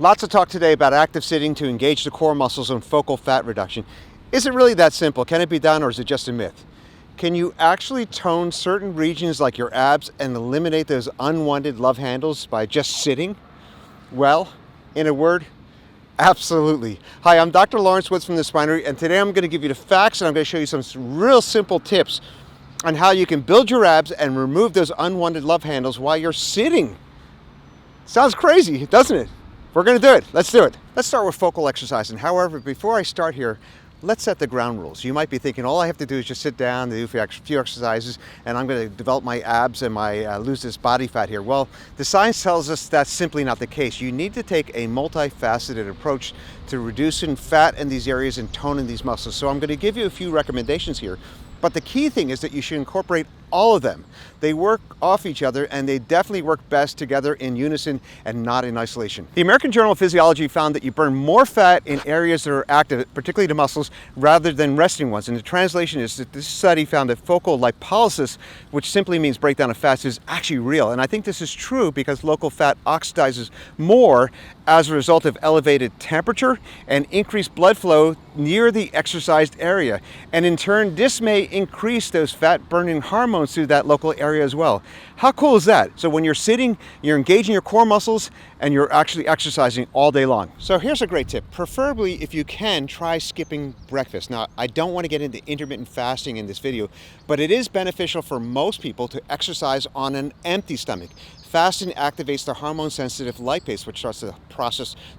Lots of talk today about active sitting to engage the core muscles and focal fat reduction. Is it really that simple? Can it be done, or is it just a myth? Can you actually tone certain regions like your abs and eliminate those unwanted love handles by just sitting? Well, in a word, absolutely. Hi, I'm Dr. Lawrence Woods from the Spinery, and today I'm going to give you the facts and I'm going to show you some real simple tips on how you can build your abs and remove those unwanted love handles while you're sitting. Sounds crazy, doesn't it? We're going to do it. Let's do it. Let's start with focal exercise. And however, before I start here, let's set the ground rules. You might be thinking, all I have to do is just sit down, do a few exercises, and I'm going to develop my abs and lose this body fat here. Well, the science tells us that's simply not the case. You need to take a multifaceted approach to reducing fat in these areas and toning these muscles. So I'm going to give you a few recommendations here. But the key thing is that you should incorporate all of them. They work off each other, and they definitely work best together in unison and not in isolation. The American Journal of Physiology found that you burn more fat in areas that are active, particularly the muscles, rather than resting ones. And the translation is that this study found that focal lipolysis, which simply means breakdown of fats, is actually real. And I think this is true because local fat oxidizes more as a result of elevated temperature and increased blood flow near the exercised area. And in turn, this may increase those fat burning hormones through that local area as well. How cool is that? So when you're sitting, you're engaging your core muscles and you're actually exercising all day long. So here's a great tip. Preferably, if you can, try skipping breakfast. Now, I don't want to get into intermittent fasting in this video, but it is beneficial for most people to exercise on an empty stomach. Fasting activates the hormone-sensitive lipase, which starts the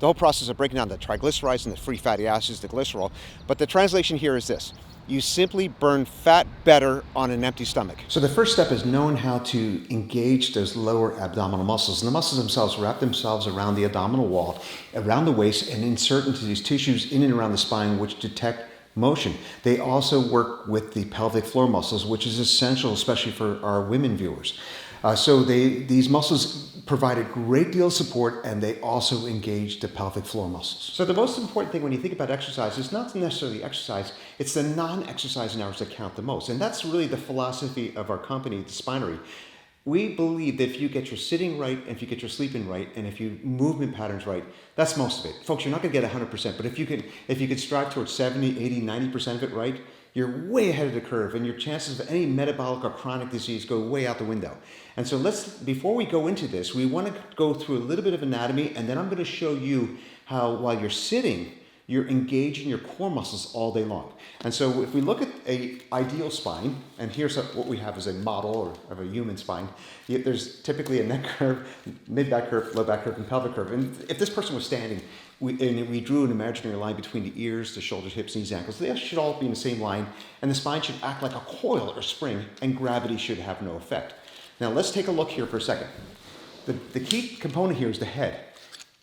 whole process of breaking down the triglycerides and the free fatty acids, the glycerol. But the translation here is this: you simply burn fat better on an empty stomach. So the first step is knowing how to engage those lower abdominal muscles. And the muscles themselves wrap themselves around the abdominal wall, around the waist, and insert into these tissues in and around the spine, which detect motion. They also work with the pelvic floor muscles, which is essential, especially for our women viewers. These muscles provide a great deal of support, and they also engage the pelvic floor muscles. So the most important thing when you think about exercise is not necessarily exercise, it's the non-exercising hours that count the most. And that's really the philosophy of our company, the Spinery. We believe that if you get your sitting right, and if you get your sleeping right, and if you movement patterns right, that's most of it. Folks, you're not going to get 100%, but if you can strive towards 70, 80, 90% of it right, you're way ahead of the curve, and your chances of any metabolic or chronic disease go way out the window. And so before we go into this, we want to go through a little bit of anatomy, and then I'm going to show you how, while you're sitting, you're engaging your core muscles all day long. And so if we look at an ideal spine, and here's what we have as a model of a human spine, there's typically a neck curve, mid-back curve, low back curve, and pelvic curve. And if this person was standing, we drew an imaginary line between the ears, the shoulders, hips, knees, ankles. They should all be in the same line, and the spine should act like a coil or spring, and gravity should have no effect. Now let's take a look here for a second. The key component here is the head.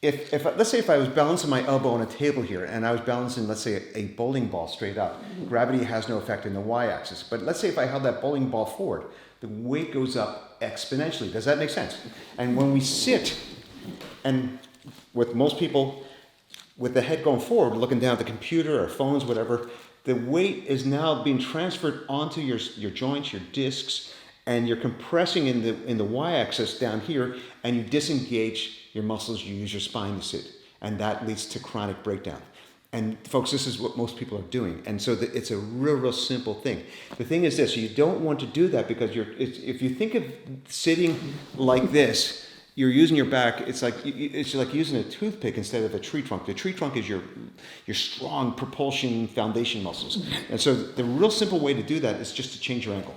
Let's say if I was balancing my elbow on a table here, and I was balancing, let's say, a bowling ball straight up, gravity has no effect in the y-axis. But let's say if I held that bowling ball forward, the weight goes up exponentially. Does that make sense? And when we sit, and with most people, with the head going forward, looking down at the computer or phones, whatever, the weight is now being transferred onto your joints, your discs, and you're compressing in the y-axis down here, and you disengage your muscles, you use your spine to sit, and that leads to chronic breakdown. And folks, this is what most people are doing, and so it's a real simple thing. The thing is this: you don't want to do that because if you think of sitting like this, you're using your back. It's like using a toothpick instead of a tree trunk. The tree trunk is your strong propulsion foundation muscles, and so the real simple way to do that is just to change your angle.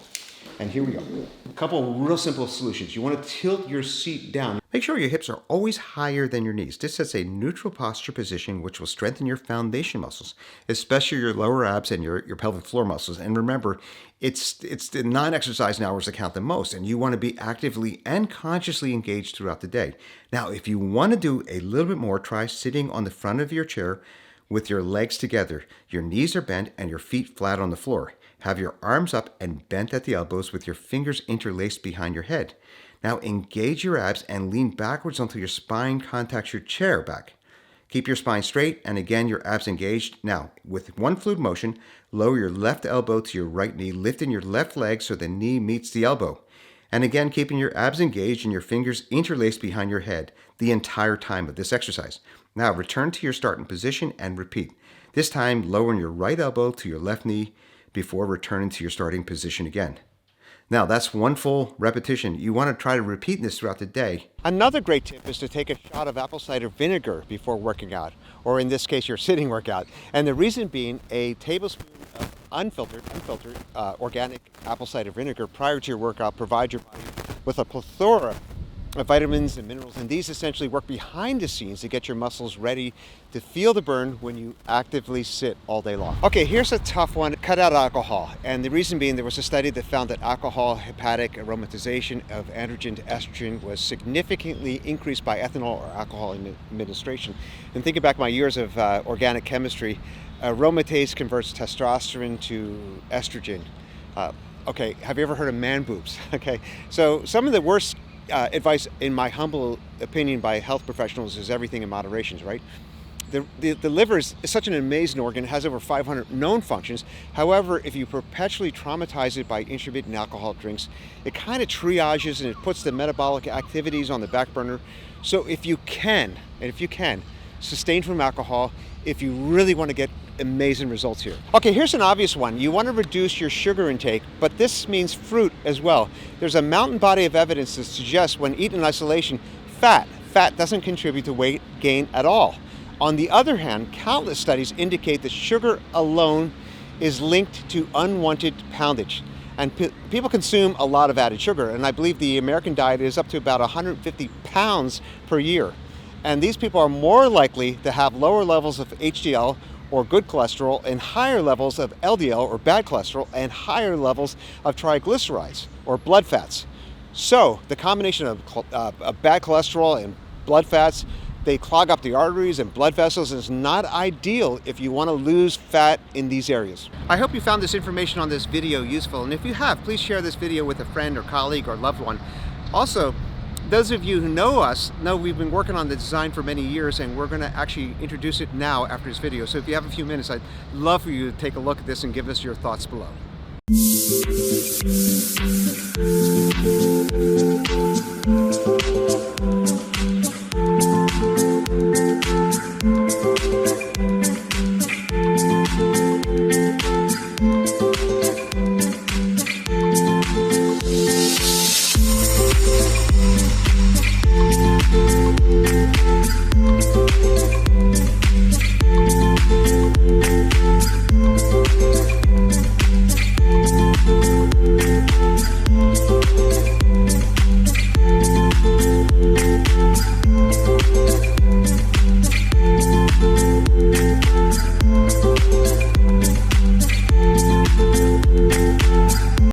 And here we go. A couple of real simple solutions. You want to tilt your seat down. Make sure your hips are always higher than your knees. This sets a neutral posture position which will strengthen your foundation muscles, especially your lower abs and your pelvic floor muscles. And remember, it's the non-exercising hours that count the most, and you want to be actively and consciously engaged throughout the day. Now, if you want to do a little bit more, try sitting on the front of your chair with your legs together. Your knees are bent and your feet flat on the floor. Have your arms up and bent at the elbows with your fingers interlaced behind your head. Now engage your abs and lean backwards until your spine contacts your chair back. Keep your spine straight and again your abs engaged. Now, with one fluid motion, lower your left elbow to your right knee, lifting your left leg so the knee meets the elbow. And again, keeping your abs engaged and your fingers interlaced behind your head the entire time of this exercise. Now return to your starting position and repeat. This time lowering your right elbow to your left knee before returning to your starting position again. Now that's one full repetition. You want to try to repeat this throughout the day. Another great tip is to take a shot of apple cider vinegar before working out, or in this case, your sitting workout. And the reason being, a tablespoon of unfiltered organic apple cider vinegar prior to your workout provides your body with a plethora of vitamins and minerals, and these essentially work behind the scenes to get your muscles ready to feel the burn when you actively sit all day long. Okay, here's a tough one. Cut out alcohol. And the reason being, there was a study that found that alcohol hepatic aromatization of androgen to estrogen was significantly increased by ethanol or alcohol administration. And thinking back my years of organic chemistry, aromatase converts testosterone to estrogen. Okay, have you ever heard of man boobs? Okay, so some of the worst advice, in my humble opinion, by health professionals is everything in moderation, right? The liver is such an amazing organ. It has over 500 known functions. However, if you perpetually traumatize it by intermittent alcohol drinks, it kind of triages and it puts the metabolic activities on the back burner. So if you can, sustain from alcohol if you really want to get amazing results here. Okay, here's an obvious one. You want to reduce your sugar intake, but this means fruit as well. There's a mountain body of evidence that suggests when eaten in isolation, fat doesn't contribute to weight gain at all. On the other hand, countless studies indicate that sugar alone is linked to unwanted poundage. And people consume a lot of added sugar, and I believe the American diet is up to about 150 pounds per year. And these people are more likely to have lower levels of HDL or good cholesterol and higher levels of LDL or bad cholesterol and higher levels of triglycerides or blood fats. So the combination of bad cholesterol and blood fats, they clog up the arteries and blood vessels, and it's not ideal if you want to lose fat in these areas. I hope you found this information on this video useful, and if you have, please share this video with a friend or colleague or loved one. Also, those of you who know us know we've been working on the design for many years, and we're going to actually introduce it now after this video. So if you have a few minutes, I'd love for you to take a look at this and give us your thoughts below.